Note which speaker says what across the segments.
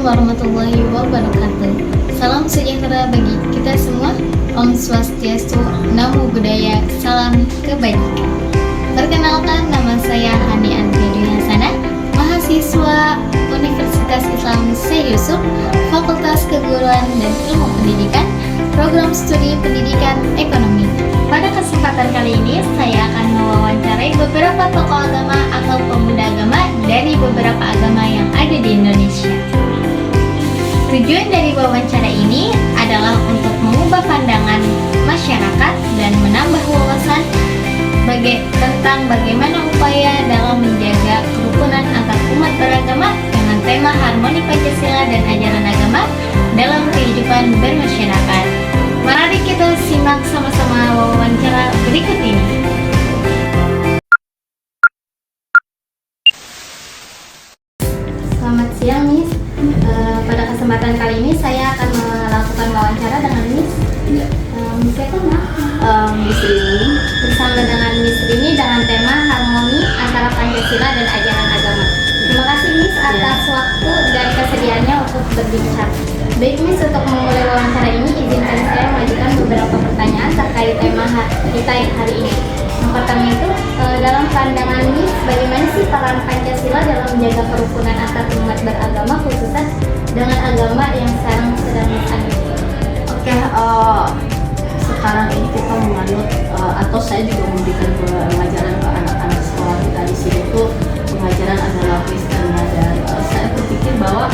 Speaker 1: warahmatullahi wabarakatuh. Salam sejahtera bagi kita semua. Om Swastiastu, Namo Buddhaya, salam kebajikan. Perkenalkan, nama saya Hani Antiari Hasanah, mahasiswa Universitas Islam Syekh Yusuf, Fakultas Keguruan dan Ilmu Pendidikan, Program Studi Pendidikan Ekonomi. Pada kesempatan kali ini, saya akan mewawancarai beberapa tokoh agama atau pemuda agama dari beberapa agama yang ada di Indonesia. Tujuan dari wawancara ini adalah untuk mengubah pandangan masyarakat dan menambah wawasan tentang bagaimana upaya dalam menjaga kerukunan antar umat beragama dengan tema harmoni Pancasila dan ajaran agama dalam kehidupan bermasyarakat. Mari kita simak sama-sama wawancara berikut ini. Selamat siang, Miss. Pada kesempatan kali ini saya akan melakukan wawancara dengan Miss. Miss siapa, Mak? Miss Rini. Bersama dengan Miss Rini dengan tema harmoni antara Pancasila dan ajaran agama. Terima kasih, Miss, atas waktu dan kesediaannya untuk berbicara. Baik, Miss, untuk memulai wawancara ini, izinkan saya mengajukan beberapa pertanyaan terkait tema kita hari ini. Yang pertama itu, dalam pandangan Miss, bagaimana sih peran Pancasila dalam menjaga kerukunan antar umat beragama, khususnya dengan agama yang sekarang sedang dianut?
Speaker 2: Oke, sekarang ini kita menganut atau saya juga memberikan pengajaran ke anak-anak sekolah kita di sini itu pengajaran agama Kristen ya, dan saya berpikir bahwa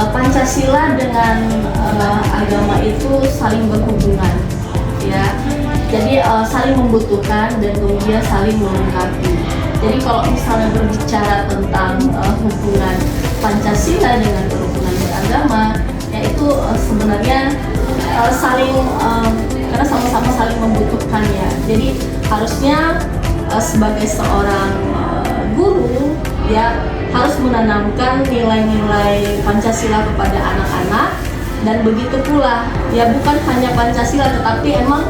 Speaker 2: Pancasila dengan agama itu saling berhubungan ya. Jadi saling membutuhkan dan kemudian saling melengkapi. Jadi kalau misalnya berbicara tentang hubungan Pancasila dengan kerukunan beragama, yaitu sebenarnya saling karena sama-sama saling membutuhkan ya. Jadi harusnya sebagai seorang guru ya harus menanamkan nilai-nilai Pancasila kepada anak-anak, dan begitu pula ya bukan hanya Pancasila tetapi emang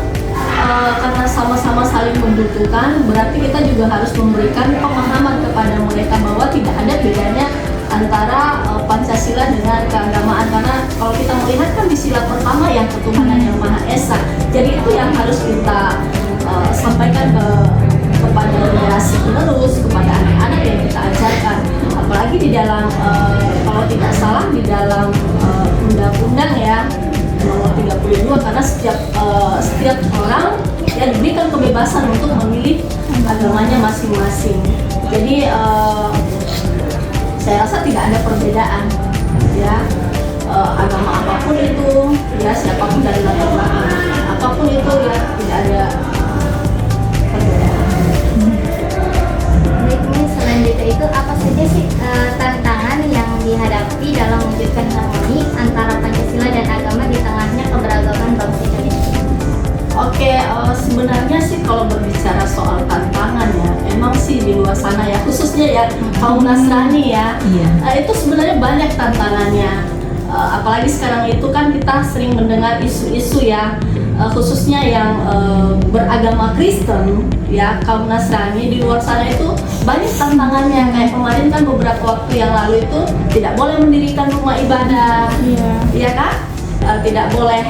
Speaker 2: karena sama-sama saling membutuhkan, berarti kita juga harus memberikan pemahaman kepada mereka bahwa tidak ada bedanya antara Pancasila dengan keagamaan, karena kalau kita melihat kan di sila pertama yang ketuhanan yang Maha Esa. Jadi itu yang harus kita sampaikan kepada generasi penerus, kepada anak-anak yang kita ajarkan. Apalagi di dalam kalau tidak salah di dalam undang-undang ya nomor 32, karena setiap orang ya diberikan kebebasan untuk memilih agamanya masing-masing. Jadi saya rasa tidak ada perbedaan ya, agama apapun itu ya, siapapun dari latar belakang apapun itu ya, tidak ada perbedaan.
Speaker 1: Baik, Miss, selanjutnya itu apa saja sih tantangan yang dihadapi dalam mewujudkan harmoni antara Pancasila dan agama di tengahnya keberagaman bangsa Indonesia?
Speaker 2: Oke, sebenarnya sih kalau berbicara soal tantangan ya, emang sih di luar sana ya, khususnya ya kaum Nasrani ya, itu sebenarnya banyak tantangannya. Apalagi sekarang itu kan kita sering mendengar isu-isu ya, khususnya yang beragama Kristen ya, kaum Nasrani di luar sana itu banyak tantangannya. Kayak kemarin kan beberapa waktu yang lalu itu tidak boleh mendirikan rumah ibadah, ya kan? Tidak boleh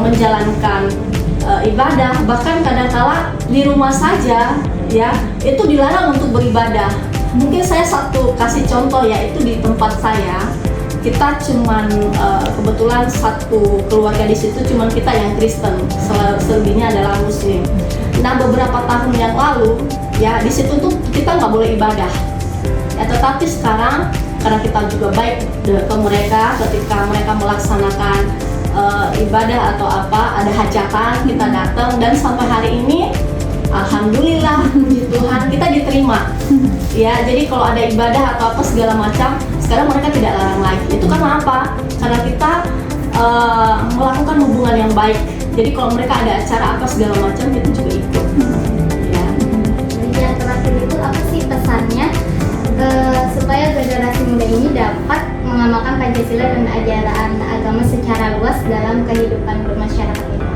Speaker 2: menjalankan ibadah, bahkan kadang-kala di rumah saja ya itu dilarang untuk beribadah. Mungkin saya kasih contoh ya, itu di tempat saya kita cuman kebetulan satu keluarga di situ cuman kita yang Kristen, selebihnya adalah Muslim. Nah beberapa tahun yang lalu ya di situ tuh kita nggak boleh ibadah ya, tetapi sekarang karena kita juga baik ke mereka, ketika mereka melaksanakan ibadah atau apa, ada hajatan kita datang, dan sampai hari ini alhamdulillah puji Tuhan kita diterima ya. Jadi kalau ada ibadah atau apa segala macam sekarang mereka tidak larang lagi. Itu karena apa? Karena kita melakukan hubungan yang baik. Jadi kalau mereka ada acara apa segala macam kita juga ikut ya.
Speaker 1: Jadi yang terakhir itu apa sih pesannya supaya generasi muda ini dapat mengamalkan Pancasila dan ajaran agama secara luas dalam kehidupan bermasyarakat ini?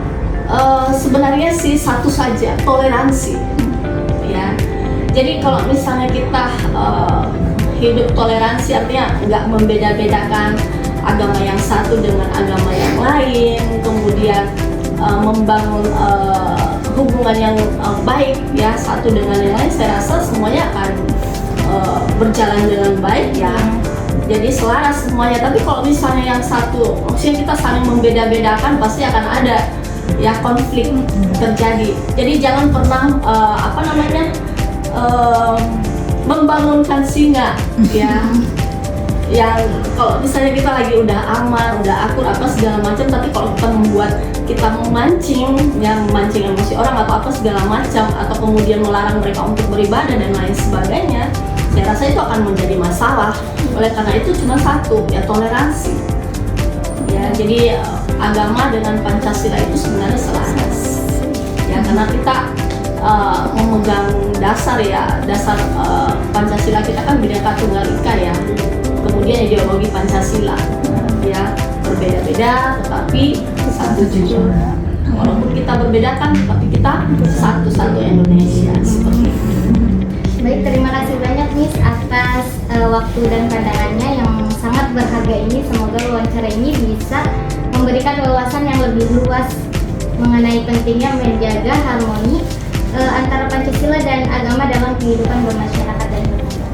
Speaker 2: Sebenarnya sih satu saja, toleransi ya. Jadi kalau misalnya kita hidup toleransi, artinya nggak membeda-bedakan agama yang satu dengan agama yang lain, kemudian membangun hubungan yang baik ya satu dengan yang lain, saya rasa semuanya akan berjalan dengan baik ya. Jadi selaras semuanya. Tapi kalau misalnya yang satu, maksudnya kita saling membeda-bedakan, pasti akan ada ya konflik terjadi. Jadi jangan pernah membangunkan singa ya. Yang kalau misalnya kita lagi udah aman, udah akur apa segala macam, tapi kalau kita memancing emosi orang atau apa segala macam, atau kemudian melarang mereka untuk beribadah dan lain sebagainya, saya rasa itu akan menjadi masalah. Oleh karena itu cuma satu, ya toleransi. Ya, jadi agama dengan Pancasila itu sebenarnya selaras. Ya, karena kita memegang dasar Pancasila kita kan Bhinneka Tunggal Ika ya. Kemudian ideologi Pancasila ya, berbeda-beda tetapi satu juga. Walaupun kita berbeda kan, tapi kita satu Indonesia seperti itu.
Speaker 1: Baik, terima kasih banyak Miss atas waktu dan pandangannya yang sangat berharga ini. Semoga wawancara ini bisa memberikan wawasan yang lebih luas mengenai pentingnya menjaga harmoni antara Pancasila dan agama dalam kehidupan bermasyarakat dan bernegara.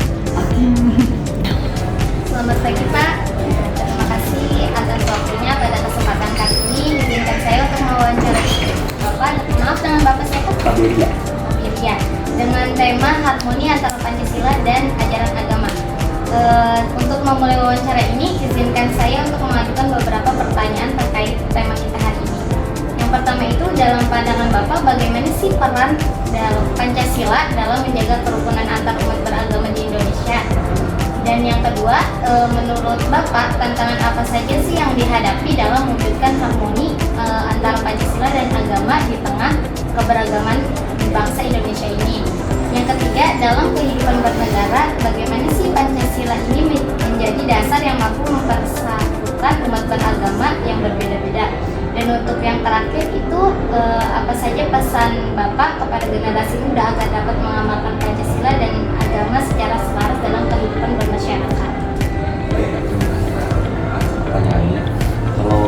Speaker 1: Selamat pagi Pak, terima kasih atas waktunya pada kesempatan kali ini. Izinkan saya untuk mewawancarai Bapak, maaf dengan Bapak siapa? Pak Birya. Dengan tema harmoni antara Pancasila dan ajaran agama. Untuk memulai wawancara ini, izinkan saya untuk mengajukan beberapa pertanyaan terkait tema kita hari ini. Yang pertama itu, dalam pandangan Bapak, bagaimana sih peran dalam Pancasila dalam menjaga kerukunan antar umat beragama di Indonesia? Dan yang kedua, menurut Bapak, tantangan apa saja sih yang dihadapi dalam mewujudkan harmoni antara Pancasila dan agama di tengah keberagaman bangsa Indonesia ini? Yang ketiga, dalam kehidupan bernegara, bagaimana sih Pancasila ini menjadi dasar yang mampu mempersatukan umat beragama yang berbeda-beda? Dan untuk yang terakhir itu, apa saja pesan Bapak kepada generasi muda agar dapat mengamalkan Pancasila dan agama secara selaras dalam kehidupan bermasyarakat?
Speaker 3: Baik, terima kasih pertanyaannya. Kalau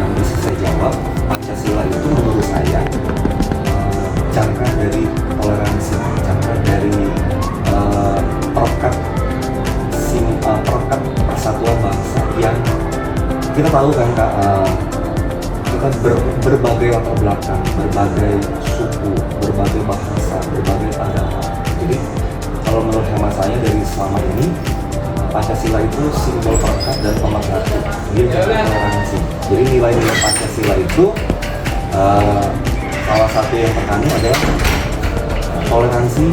Speaker 3: yang bisa saya jawab, Pancasila itu menurut saya cangkang dari toleransi, cangkang dari perekat persatuan bangsa yang kita tahu kan Kak, kita berbagai latar belakang, berbagai suku, berbagai bahasa, berbagai agama. Jadi kalau menurut hemat saya dari selama ini, Pancasila itu simbol perekat dan pemersatu. Dia juga toleransi. Jadi nilai-nilai Pancasila itu salah satu yang terkandung adalah toleransi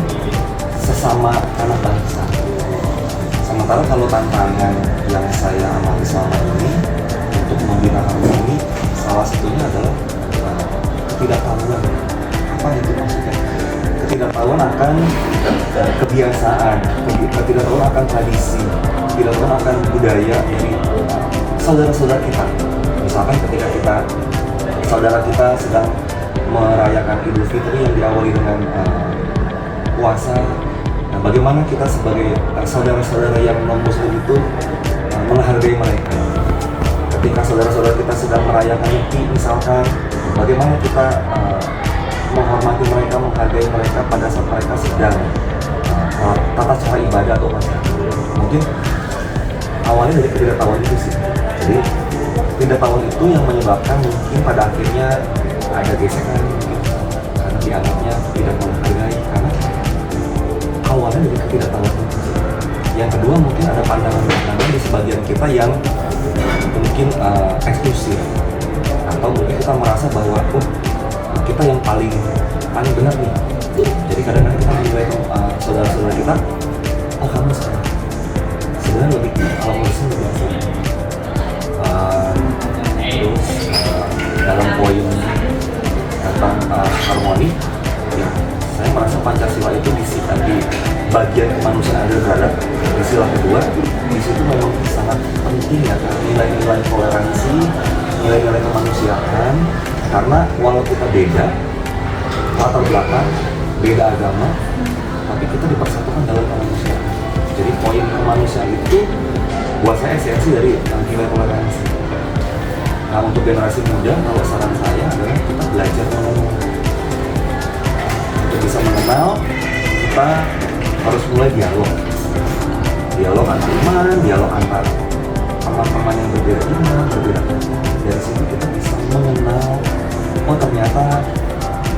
Speaker 3: sesama anak bangsa. Sementara kalau tantangan yang saya amati selama ini untuk membina harmoni, salah satunya adalah ketidaktahuan. Apa itu maksudnya? Ketidaktahuan akan kebiasaan, ketidaktahuan akan tradisi, ketidaktahuan akan budaya dari saudara-saudara kita. Misalkan ketika saudara kita sedang merayakan Idul Fitri yang diawali dengan puasa, nah bagaimana kita sebagai saudara-saudara yang non-muslim itu menghargai mereka? Ketika saudara-saudara kita sedang merayakan Nyepi misalkan, bagaimana kita menghormati mereka, menghargai mereka pada saat mereka sedang tata cara ibadah atau apa? Mungkin awalnya dari ketidaktahuan itu sih. Jadi ketidaktahuan itu yang menyebabkan mungkin pada akhirnya ada gesekan mungkin, karena dianggapnya tidak menghargai, karena awalnya dari ketidaktahuan itu. Yang kedua mungkin ada pandangan-pandangan di sebagian kita yang mungkin eksklusif, atau mungkin kita merasa bahwa kita yang paling benar nih. Jadi kadang-kadang kita menilai saudara-saudara kita, kamu sebenarnya lebih kalau Muslim lebih asli. Terus dalam poin tentang harmoni, ya, saya merasa Pancasila itu di bagian kemanusiaan ada berada di sila kedua. Di situ memang sangat penting ya kan, nilai-nilai toleransi, nilai-nilai kemanusiaan. Karena walau kita beda latar belakang, beda agama, tapi kita dipersatukan dalam kemanusiaan. Jadi poin kemanusiaan itu buat saya esensi dari nilai toleransi. Nah, untuk generasi muda, kalau saran saya adalah kita belajar mengenal. Untuk bisa mengenal, kita harus mulai dialog. Dialog antar teman, dialog antar teman-teman yang berbeda iman, berbeda. Dari situ kita bisa mengenal, oh ternyata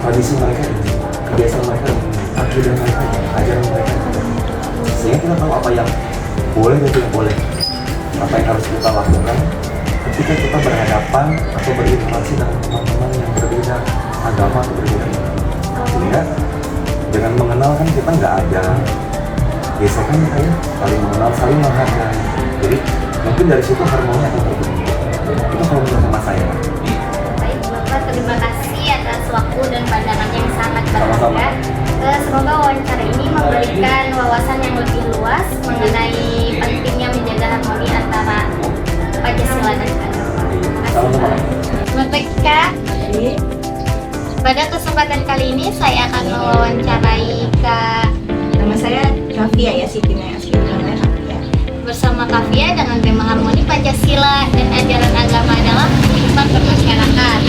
Speaker 3: tradisi mereka ini, kebiasaan mereka ini, akidah mereka ini, ajaran mereka ini. Sehingga kita tahu apa yang boleh dan tidak boleh, apa yang harus kita lakukan ketika kita berhadapan atau berinteraksi dengan teman-teman yang berbeda agama atau berbeda iman. Sehingga dengan mengenal kan kita nggak ada gesekan ya, kayak saling mengenal, saling menghargai. Jadi mungkin dari situ harmoni akan terbentuk. Itu kalau menurut sama saya.
Speaker 1: Baik Bapak, terima kasih atas waktu dan pandangan yang sangat
Speaker 3: Sama-sama.
Speaker 1: berharga. Semoga wawancara ini memberikan wawasan yang lebih luas mengenai pentingnya menjaga harmoni antara Pancasila dan agama.
Speaker 3: Sama-sama.
Speaker 1: Selamat pagi Kak. Pada kesempatan kali ini saya akan mewawancarai Kak
Speaker 4: Nama saya Kafia ya, Siti Maya Asli namanya Kafia.
Speaker 1: bersama Kafia dengan tema harmoni Pancasila dan ajaran agama dalam kehidupan bermasyarakat.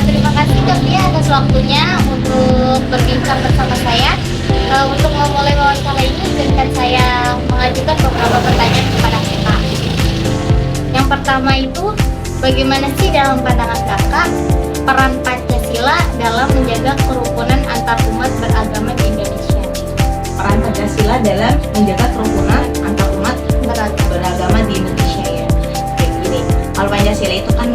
Speaker 1: Terima kasih Kafia atas waktunya untuk berbincang bersama saya. Untuk memulai wawancara ini, izinkan saya mengajukan beberapa pertanyaan kepada Kakak. Yang pertama itu, bagaimana sih dalam pandangan Kakak peran Pancasila dalam menjaga kerukunan antar umat beragama di Indonesia?
Speaker 4: Peran Pancasila dalam menjaga kerukunan antar umat beragama di Indonesia ya. Kayak gini, kalau Pancasila itu kan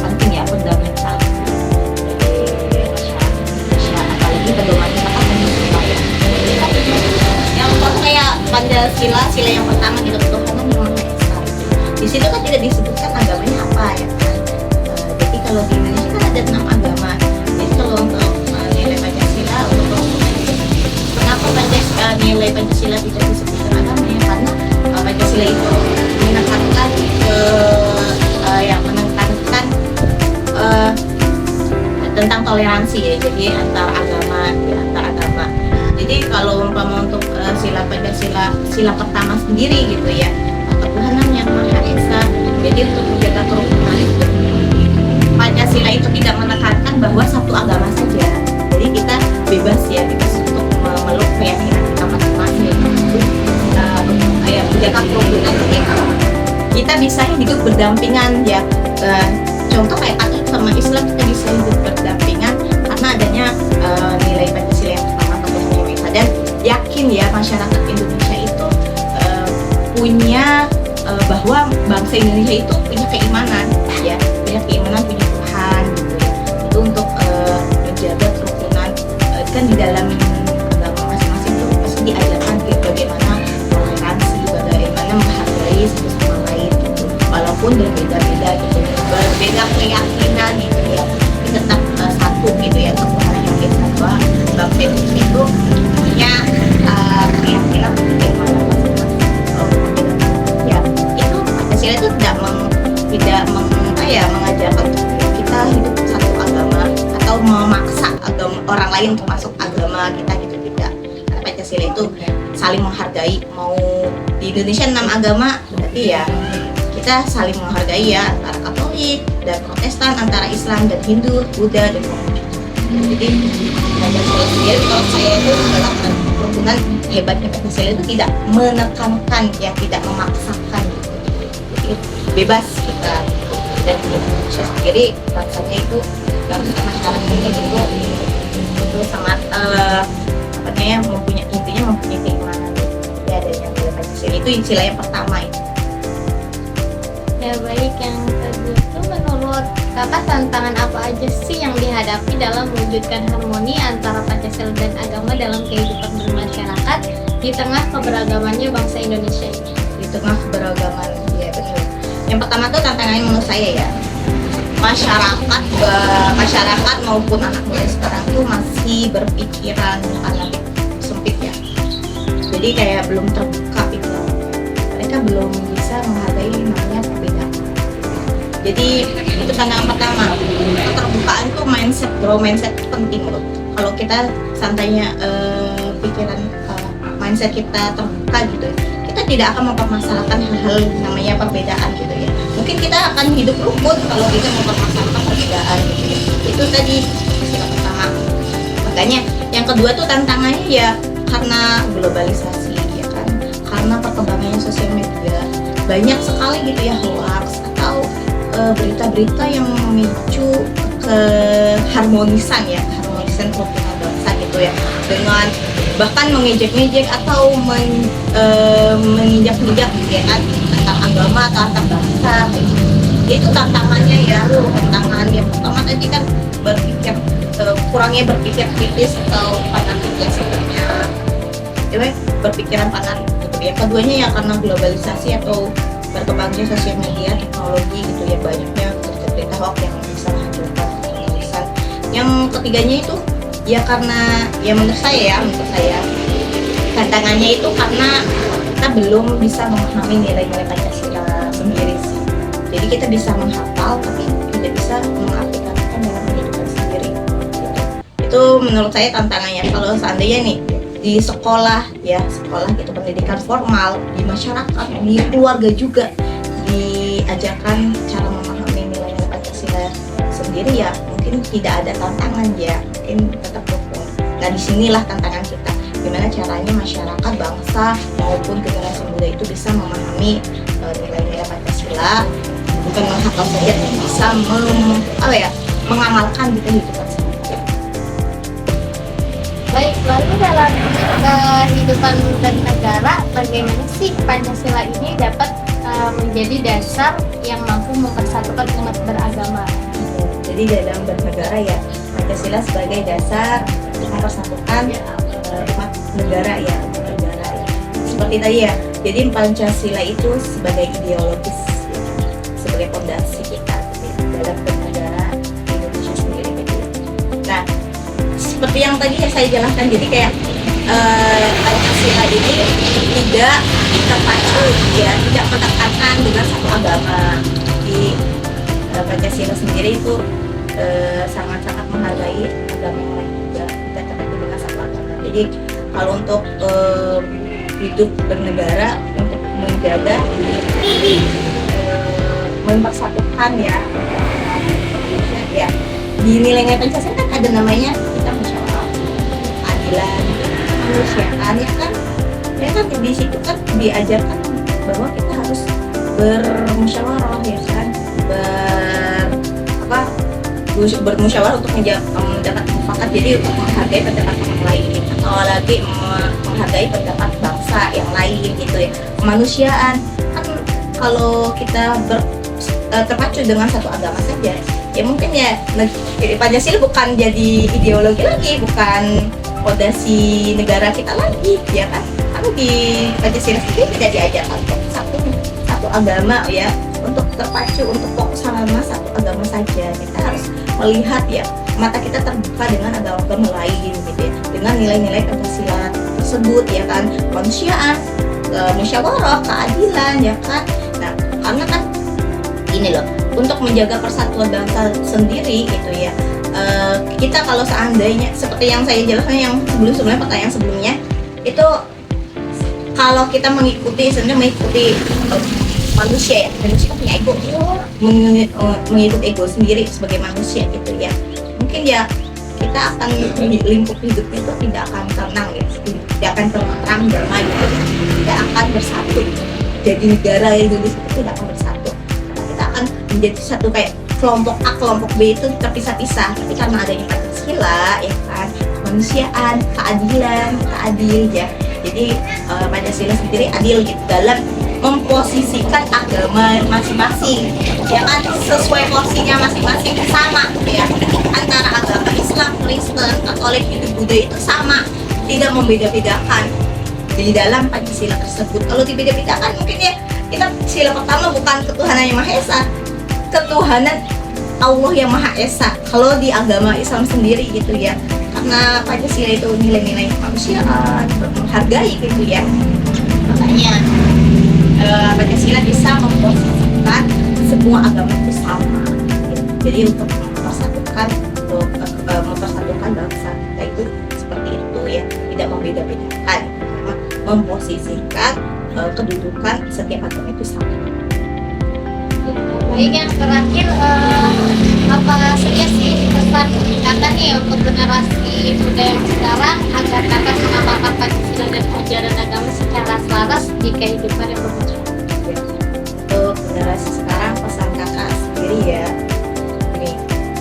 Speaker 4: penting ya, fundamental dari masyarakat Indonesia, apalagi pedoman kita kan Pancasila ya. Yang kayak Pancasila, sila yang pertama di ketuhanan yang Maha Esa. Di situ kan tidak disebutkan agamanya apa ya kan. Jadi kalau di Indonesia kan ada 6 agama. Jadi kalau untuk nilai Pancasila, untuk kenapa nilai Pancasila tidak disebutkan agamanya, karena Pancasila itu menekankan tentang toleransi ya, jadi antar agama, jadi kalau umpama untuk sila Pancasila, sila pertama sendiri gitu ya, ketuhanan yang Maha Esa. Jadi untuk menjaga kerukunan itu, Pancasila itu tidak menekankan bahwa satu agama saja. Jadi kita bebas ya, bebas untuk memeluk keyakinan kita masing-masing. Menjaga kerukunan kita bisa hidup berdampingan ya. Contoh kayak Katolik sama Islam, kita bisa hidup berdampingan karena adanya nilai Pancasila yang pertama, ketuhanan yang Maha Esa. Dan yakin ya masyarakat Indonesia itu punya bahwa bangsa Indonesia itu punya keimanan ya, punya Tuhan gitu ya. Itu untuk menjaga kerukunan kan di dalam agama masing-masing itu pasti diajarkan bagaimana toleransi, bagaimana menghargai satu sama lain gitu. Walaupun berbeda-beda gitu, berbeda keyakinan gitu ya, tetap satu gitu ya, ketuhanan yang Maha Esa, bahwa bangsa Indonesia itu punya keyakinan bagaimana ya. Itu Pancasila itu tidak mengajarkan kita hidup satu agama atau memaksa agama orang lain untuk masuk agama kita gitu, tidak. Karena Pancasila itu saling menghargai. Mau di Indonesia 6 agama, berarti ya kita saling menghargai ya, antara Katolik dan Protestan, antara Islam dan Hindu, Buddha dan Konghucu. Jadi Pancasila sendiri, kalau saya itu dalam kerukunan, hebatnya Pancasila itu tidak menekankan ya, tidak memaksakan gitu. Jadi bebas kita, dan Indonesia sendiri bangsanya itu, bangsa masyarakatnya itu sangat mempunyai keimanan ya, adanya nilai Pancasila itu sila yang pertama itu.
Speaker 1: Ya baik, yang kedua itu menurut Kakak tantangan apa aja sih yang dihadapi dalam mewujudkan harmoni antara Pancasila dan agama dalam kehidupan bermasyarakat di tengah keberagamannya bangsa Indonesia ini?
Speaker 4: Di tengah keberagaman ya, betul. Yang pertama tuh tantangannya menurut saya ya, masyarakat maupun anak muda sekarang tuh masih berpikiran anak sempit ya. Jadi kayak belum terbuka gitu. Mereka belum bisa menghargai namanya perbedaan. Jadi itu tantangan pertama. Keterbukaan tuh mindset, mindset penting loh. Kalau kita santainya pikiran mindset kita terbuka gitu, kita tidak akan mempermasalahkan hal-hal namanya perbedaan gitu ya. Mungkin kita akan hidup rukun kalau kita mempermasalahkan perbedaan gitu ya. Itu tadi istilah pertama. Makanya yang kedua tuh tantangannya ya karena globalisasi ya kan, karena perkembangannya sosial media, banyak sekali gitu ya hoax atau berita-berita yang memicu keharmonisan ya, harmonisan kerukunan bangsa gitu ya, dengan bahkan mengejek-ngejek atau menginjak-injak gitu ya kan, tentang agama atau antar bangsa gitu. Itu tantangannya ya, tantangan yang pertama tadi kan berpikir kurangnya berpikir kritis atau fanatik ya sebenarnya, jadi berpikiran fanatik gitu ya. Keduanya ya karena globalisasi atau berkembangnya sosial media, teknologi gitu ya, banyaknya berita hoax yang bisa menghancurkan tulisan. Yang ketiganya itu ya karena ya menurut saya tantangannya itu karena kita belum bisa memahami nilai-nilai Pancasila sendiri sih. Jadi kita bisa menghafal tapi tidak bisa mengaplikasikan dalam kehidupan sendiri gitu. Itu menurut saya tantangannya. Kalau seandainya nih di sekolah ya, sekolah gitu, pendidikan formal, di masyarakat, di keluarga juga diajarkan cara memahami nilai-nilai Pancasila sendiri ya, mungkin tidak ada tantangan ya, mungkin tetap rukun. Nah disinilah tantangan kita, gimana caranya masyarakat, bangsa maupun generasi muda itu bisa memahami nilai-nilai Pancasila, bukan menghafal saja, bisa mengamalkan di kehidupan sehari-hari.
Speaker 1: Baik, lalu dalam kehidupan bernegara, bagaimana sih Pancasila ini dapat menjadi dasar yang mampu mempersatukan umat beragama?
Speaker 4: Jadi dalam bernegara ya, Pancasila sebagai dasar untuk mempersatukan umat negara ya, seperti tadi ya. Jadi Pancasila itu sebagai ideologis, sebagai fondasi kita dalam bernegara di Indonesia sendiri gitu. Nah, seperti yang tadi ya saya jelaskan, jadi kayak Pancasila ini tidak terpacu ya, tidak menekankan dengan satu agama. Di Pancasila sendiri itu sangat-sangat menghargai agama yang lain juga, tidak terpacu dengan satu agama. Jadi kalau untuk hidup bernegara, untuk menjaga mempersatukan ya di nilai-nilai Pancasila kan ada namanya kita musyawarah, keadilan, kemanusiaan ya kan di situ kan diajarkan bahwa kita harus bermusyawarah ya kan, bermusyawarah untuk mendapat mufakat, jadi untuk menghargai pendapat orang lain atau lagi menghargai pendapat bangsa yang lain gitu ya. Kemanusiaan kan kalau kita terpacu dengan satu agama saja ya, mungkin ya Pancasila bukan jadi ideologi lagi, bukan fondasi negara kita lagi ya kan. Karena di Pancasila sendiri tidak diajarkan untuk satu agama ya, untuk terpacu, untuk fokus sama satu agama saja. Kita harus melihat ya, mata kita terbuka dengan agama lain gitu ya, dengan nilai-nilai Pancasila tersebut ya kan, kemanusiaan, musyawarah, keadilan ya kan. Nah karena kan ini loh, untuk menjaga persatuan bangsa sendiri gitu ya, kita kalau seandainya seperti yang saya jelaskan yang sebelumnya, pertanyaan sebelumnya itu, kalau kita mengikuti manusia ya, manusia punya ego, mengikuti ego sendiri sebagai manusia gitu ya, mungkin ya kita akan lingkup hidupnya itu tidak akan tenang ya, tidak akan tenang, damai gitu, tidak akan bersatu. Jadi negara Indonesia itu tidak akan bersatu, kita akan menjadi satu kayak kelompok A, kelompok B itu terpisah-pisah. Tapi karena adanya Pancasila ya kan, kemanusiaan, keadilan, adil ya, jadi Pancasila sendiri adil gitu dalam memposisikan agama masing-masing ya kan, sesuai porsinya masing-masing sama ya, antara agama Islam, Kristen, Katolik, Hindu, Buddha itu sama, tidak membeda-bedakan di dalam Pancasila tersebut. Kalau dibeda-bedakan mungkin ya, kita sila pertama bukan ketuhanan yang Maha Esa, ketuhanan Allah yang Maha Esa. Kalau di agama Islam sendiri gitu ya, karena Pancasila itu nilai-nilai kemanusiaan, menghargai gitu ya, makanya Pancasila bisa memposisikan semua agama itu sama gitu. Jadi untuk mempersatukan bangsa kita itu seperti itu ya, tidak membeda-bedakan, memposisikan kedudukan setiap agama itu sama.
Speaker 1: Baik, yang terakhir apa saja sih pesan kakak nih untuk generasi muda yang sekarang agar kakak mengamalkan Pancasila dan ajaran agama secara selaras di kehidupan yang bermutu?
Speaker 4: Untuk generasi sekarang pesan kakak sendiri ya, ini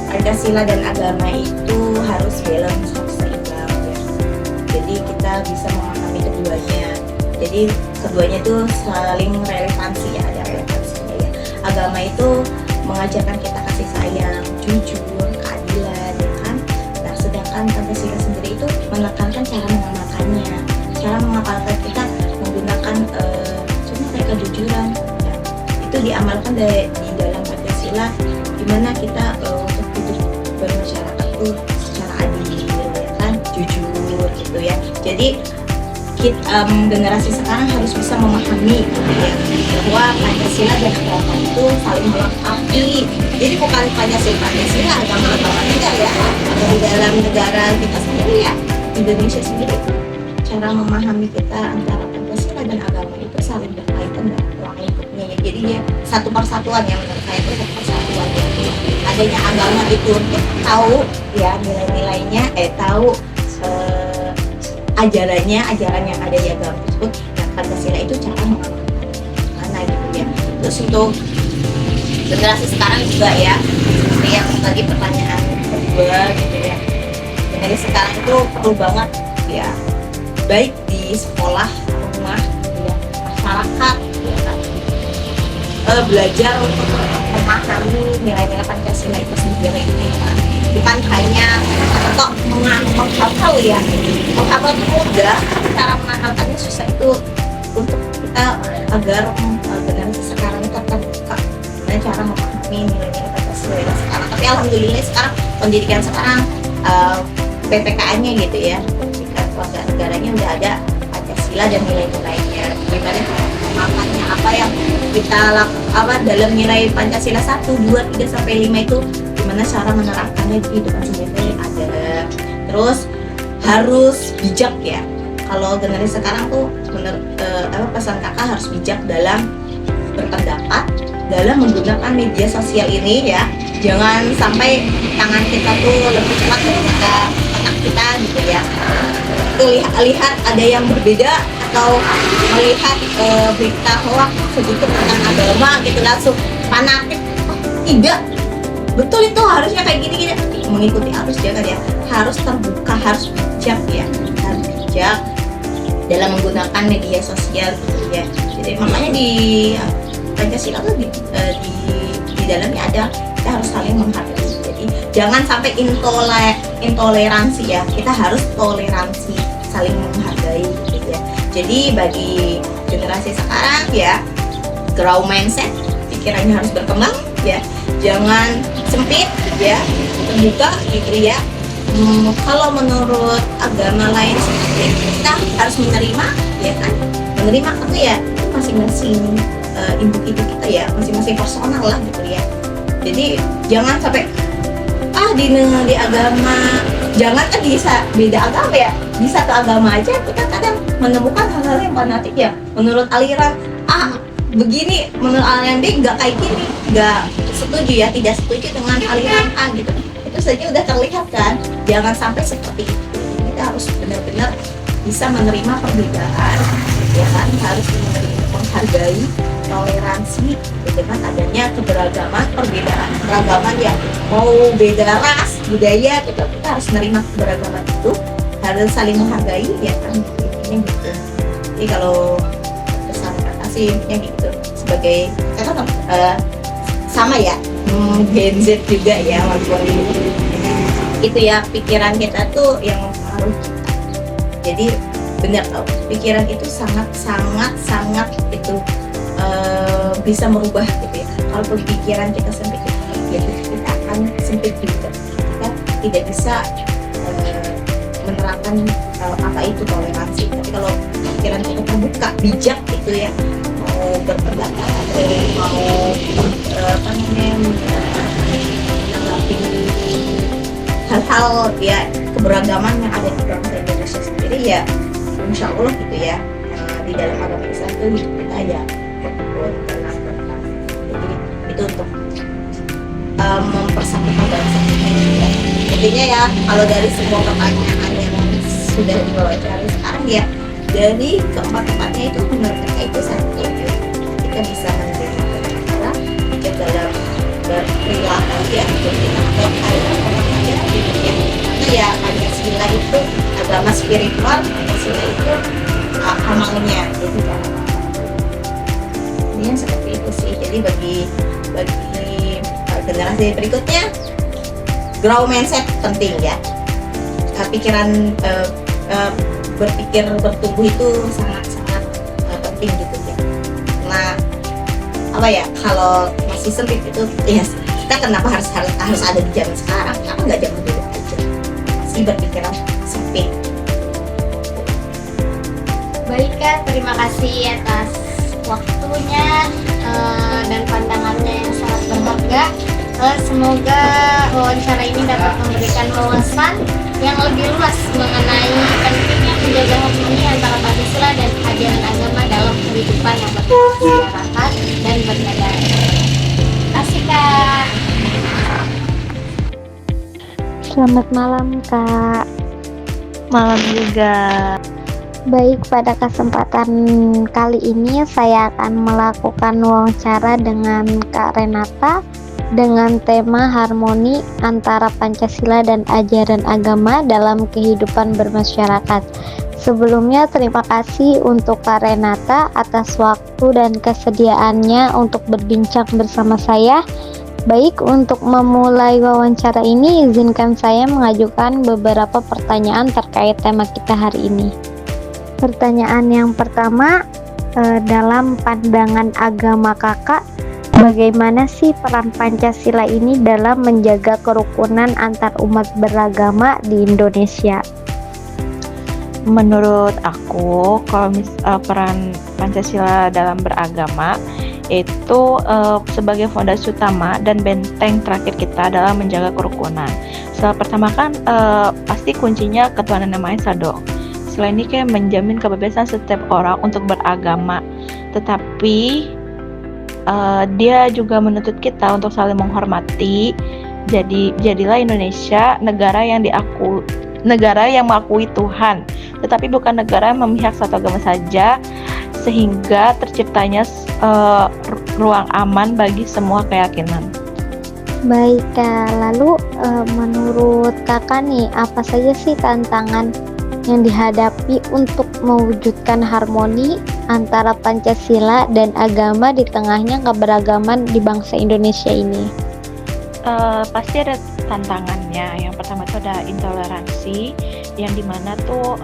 Speaker 4: Pancasila dan agama itu harus balance, harus seimbang ya. Jadi kita bisa memahami keduanya. Jadi keduanya itu saling relevansi ya, ada relevansinya ya. Agama itu mengajarkan kita kasih sayang, jujur, keadilan, ya kan. Nah, sedangkan Pancasila sendiri itu menekankan cara mengamalkannya, cara mengamalkan kita menggunakan contoh kayak kejujuran. Ya. Itu diamalkan di dalam Pancasila, dimana kita untuk hidup bermasyarakat itu secara adil, ya kan, jujur gitu ya. Jadi kita, generasi sekarang harus bisa memahami gitu ya, bahwa Pancasila dan agama itu saling melengkapi. Jadi bukan Pancasila agama tidak ya. Dari dalam negara kita sendiri ya, Indonesia sendiri, cara memahami kita antara Pancasila dan agama itu saling berkaitan dan ruang lingkupnya ya. Jadi ya satu persatuan yang menurut saya itu satu persatuan ya. Adanya agama itu untuk tahu ya nilai-nilainya, tahu ajaran yang ada di agama tersebut. Dan Pancasila itu cara mengamalkan mana gitu ya. Terus untuk generasi sekarang juga ya, seperti yang tadi pertanyaan kedua gitu ya, generasi sekarang itu perlu banget ya, baik di sekolah, rumah, ya, masyarakat ya kan, belajar untuk memahami nilai-nilai Pancasila itu sendiri ya. Bukan hanya atau menghafal ya, menghafal itu mudah, cara menghafalnya susah. Itu untuk kita agar generasi sekarang itu terbuka gimana cara memahami nilai-nilai Pancasila yang sekarang. Tapi alhamdulillah sekarang pendidikan sekarang PPKN-nya gitu ya, pendidikan warga negaranya udah ada Pancasila dan nilai-nilainya. Gimana mengamalkannya, apa yang kita lakukan dalam nilai Pancasila 1, 2, 3 sampai 5 itu gimana cara menerapkannya di kehidupan sendiri ada. Terus harus bijak ya. Kalau generasi sekarang tuh pesan kakak harus bijak dalam berpendapat, dalam menggunakan media sosial ini ya. Jangan sampai tangan kita tuh lebih cepat daripada otak kita gitu ya. Lihat ada yang berbeda atau melihat berita hoax sedikit tentang agama gitu langsung fanatik. Tidak, betul itu harusnya kayak gini mengikuti arus, jangan ya, harus terbuka, harus bijak ya, harus bijak dalam menggunakan media sosial gitu ya. Jadi makanya di Pancasila tuh di dalamnya ada kita harus saling menghargai. Jadi jangan sampai intoleransi ya, kita harus toleransi, saling menghargai gitu ya. Jadi bagi generasi sekarang ya, grow mindset, pikirannya harus berkembang ya, jangan sempit ya, terbuka gitu ya. Kalau menurut agama lain kita harus menerima ya kan, menerima itu ya masing-masing individu kita ya, masing-masing personal lah gitu ya. Jadi jangan sampai di agama, jangan kan bisa beda agama ya, bisa ke agama aja kita kadang menemukan hal-hal yang fanatik ya, menurut aliran begini, menurut aliran B nggak kayak gini, nggak setuju ya, tidak setuju dengan aliran A gitu. Itu saja udah terlihat kan. Jangan sampai seperti itu. Kita harus benar-benar bisa menerima perbedaan ya kan, harus menghargai, toleransi dengan adanya keberagaman, perbedaan keragaman ya, mau beda ras, budaya kita harus menerima keberagaman itu, harus saling menghargai ya kan, ini gitu. Jadi kalau pesan kakak sih gitu, sebagai kakak sama ya, Gen Z juga ya, walaupun itu ya, pikiran kita tuh yang mempengaruhi kita. Jadi benar tau, pikiran itu sangat itu bisa merubah gitu ya. Kalau pikiran kita sempit, ya kita akan sempit juga. Kita tidak bisa menerapkan apa itu toleransi. Tapi kalau pikiran kita terbuka, bijak gitu ya, mau berpendapat atau mau menanggapi hal-hal ya, keberagaman yang ada di bangsa Indonesia sendiri ya, insya Allah gitu ya, di dalam agama Islam itu hidup kita ya bernafakat. Jadi itu untuk mempersatukan bangsa kita juga. Intinya ya, kalau dari semua pertanyaan yang sudah diwawancari sekarang ya, dari keempat-empatnya itu menurut kita itu satu, kita bisa menerima negara bijak dalam berperilaku ya, untuk kita ada orang aja gitu ya. Karena ya Pancasila itu agama spiritual, Pancasila itu amalnya, jadi jangan ini seperti itu sih. Jadi bagi generasi berikutnya, grow mindset penting ya. Pikiran berpikir bertumbuh itu sangat penting gitu ya. Nah, apa ya, kalau masih sempit itu ya, kita kenapa harus ada di zaman sekarang? Kenapa nggak zaman dulu aja? Masih berpikiran sempit.
Speaker 1: Baik Kak, terima kasih atas waktunya dan pandangannya yang sangat berharga. Semoga wawancara ini dapat memberikan wawasan yang lebih luas mengenai pentingnya menjaga harmoni antara Pancasila dan ajaran agama dalam kehidupan yang bermasyarakat dan bernegara. Terima kasih Kak.
Speaker 5: Selamat malam Kak.
Speaker 6: Malam juga.
Speaker 5: Baik, pada kesempatan kali ini saya akan melakukan wawancara dengan Kak Renata dengan tema harmoni antara Pancasila dan ajaran agama dalam kehidupan bermasyarakat. Sebelumnya terima kasih untuk Kak Renata atas waktu dan kesediaannya untuk berbincang bersama saya. Baik, untuk memulai wawancara ini izinkan saya mengajukan beberapa pertanyaan terkait tema kita hari ini. Pertanyaan yang pertama, dalam pandangan agama Kakak, bagaimana sih peran Pancasila ini dalam menjaga kerukunan antar umat beragama di Indonesia?
Speaker 6: Menurut aku, kalau peran Pancasila dalam beragama itu sebagai fondasi utama dan benteng terakhir kita dalam menjaga kerukunan. Pertama kan pasti kuncinya ketuhanan Yang Maha Esa dong. Selain ini kayak menjamin kebebasan setiap orang untuk beragama, tetapi dia juga menuntut kita untuk saling menghormati. Jadilah Indonesia negara yang mengakui Tuhan, tetapi bukan negara yang memihak satu agama saja, sehingga terciptanya ruang aman bagi semua keyakinan.
Speaker 5: Baik Kak, lalu menurut Kakak nih, apa saja sih tantangan yang dihadapi untuk mewujudkan harmoni antara Pancasila dan agama di tengahnya keberagaman di bangsa Indonesia ini?
Speaker 6: Pasti ada tantangannya. Yang pertama itu ada intoleransi, yang dimana tuh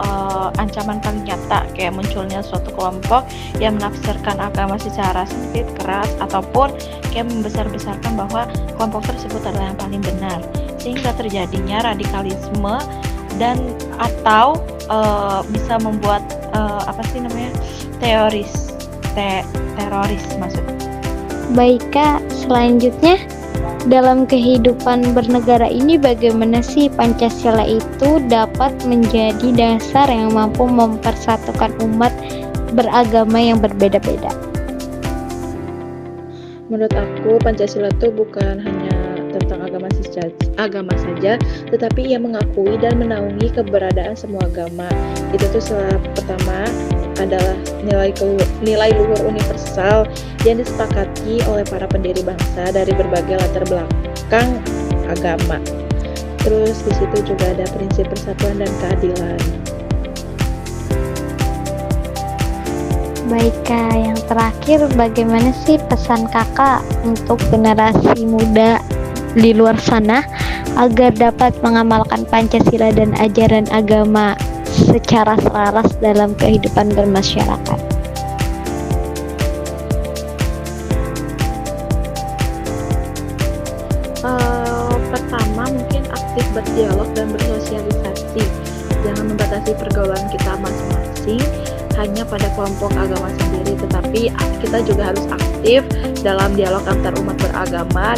Speaker 6: ancaman paling nyata kayak munculnya suatu kelompok yang menafsirkan agama secara sempit, keras, ataupun kayak membesar-besarkan bahwa kelompok tersebut adalah yang paling benar, sehingga terjadinya radikalisme dan atau bisa membuat teroris maksudnya.
Speaker 5: Baik Kak, selanjutnya dalam kehidupan bernegara ini bagaimana sih Pancasila itu dapat menjadi dasar yang mampu mempersatukan umat beragama yang berbeda-beda?
Speaker 6: Menurut aku, Pancasila itu bukan hanya tentang agama saja, tetapi ia mengakui dan menaungi keberadaan semua agama. Itu tuh pertama adalah nilai luhur universal yang disepakati oleh para pendiri bangsa dari berbagai latar belakang agama. Terus di situ juga ada prinsip persatuan dan keadilan.
Speaker 5: Baik Kak, yang terakhir bagaimana sih pesan Kakak untuk generasi muda di luar sana agar dapat mengamalkan Pancasila dan ajaran agama secara selaras dalam kehidupan bermasyarakat?
Speaker 6: Pertama mungkin aktif berdialog dan bersosialisasi. Jangan membatasi pergaulan kita masing-masing hanya pada kelompok agama sendiri, tetapi kita juga harus aktif dalam dialog antar umat beragama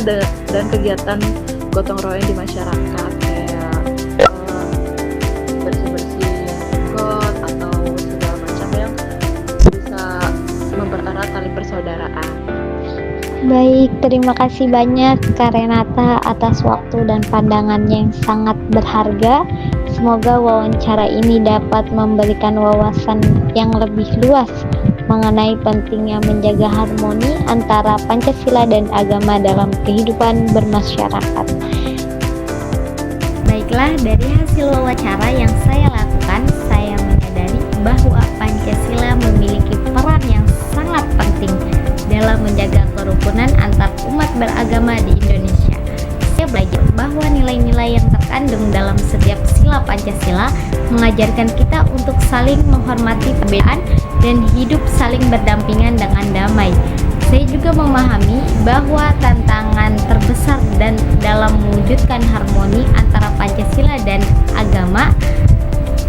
Speaker 6: dan kegiatan gotong royong di masyarakat, kayak bersih-bersih got atau segala macam yang
Speaker 5: Baik, terima kasih banyak Kak Renata atas waktu dan pandangannya yang sangat berharga. Semoga wawancara ini dapat memberikan wawasan yang lebih luas mengenai pentingnya menjaga harmoni antara Pancasila dan agama dalam kehidupan bermasyarakat. Baiklah, dari hasil wawancara yang saya lakukan, saya menyadari bahwa Pancasila memiliki peran yang sangat penting dalam menjaga kerukunan antar umat beragama di Indonesia. Saya belajar bahwa nilai-nilai yang terkandung dalam setiap sila Pancasila mengajarkan kita untuk saling menghormati perbedaan dan hidup saling berdampingan dengan damai. Saya juga memahami bahwa tantangan terbesar dan dalam mewujudkan harmoni antara Pancasila dan agama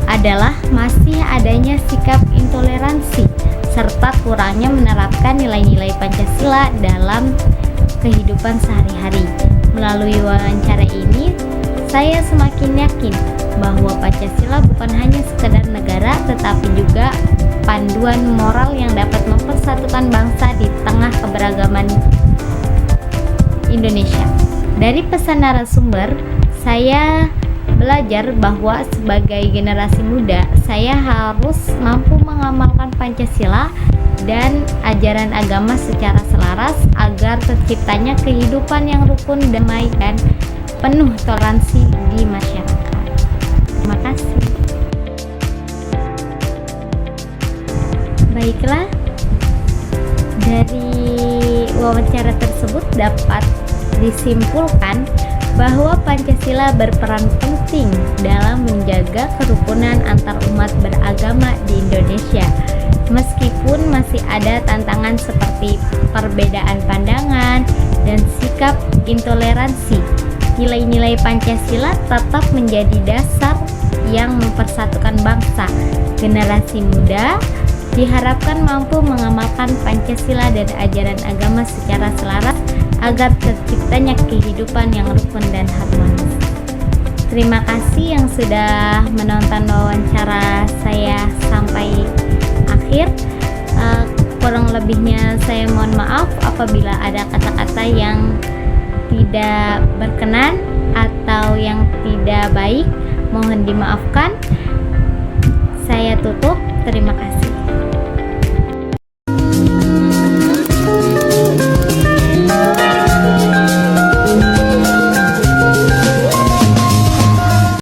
Speaker 5: adalah masih adanya sikap intoleransi serta kurangnya menerapkan nilai-nilai Pancasila dalam kehidupan sehari-hari. Melalui wawancara ini, saya semakin yakin bahwa Pancasila bukan hanya sekedar negara, tetapi juga panduan moral yang dapat mempersatukan bangsa di tengah keberagaman Indonesia. Dari pesan narasumber, saya belajar bahwa sebagai generasi muda, saya harus mampu mengamalkan Pancasila dan ajaran agama secara selaras agar terciptanya kehidupan yang rukun, damai, dan penuh toleransi di masyarakat. Terima kasih. Baiklah, dari wawancara tersebut dapat disimpulkan bahwa Pancasila berperan penting dalam menjaga kerukunan antar umat beragama di Indonesia. Meskipun masih ada tantangan seperti perbedaan pandangan dan sikap intoleransi, nilai-nilai Pancasila tetap menjadi dasar yang mempersatukan bangsa. Generasi muda diharapkan mampu mengamalkan Pancasila dan ajaran agama secara selaras agar terciptanya kehidupan yang rukun dan harmonis. Terima kasih yang sudah menonton wawancara saya sampai akhir. Kurang lebihnya saya mohon maaf apabila ada kata-kata yang tidak berkenan atau yang tidak baik, mohon dimaafkan. Saya tutup. Terima kasih.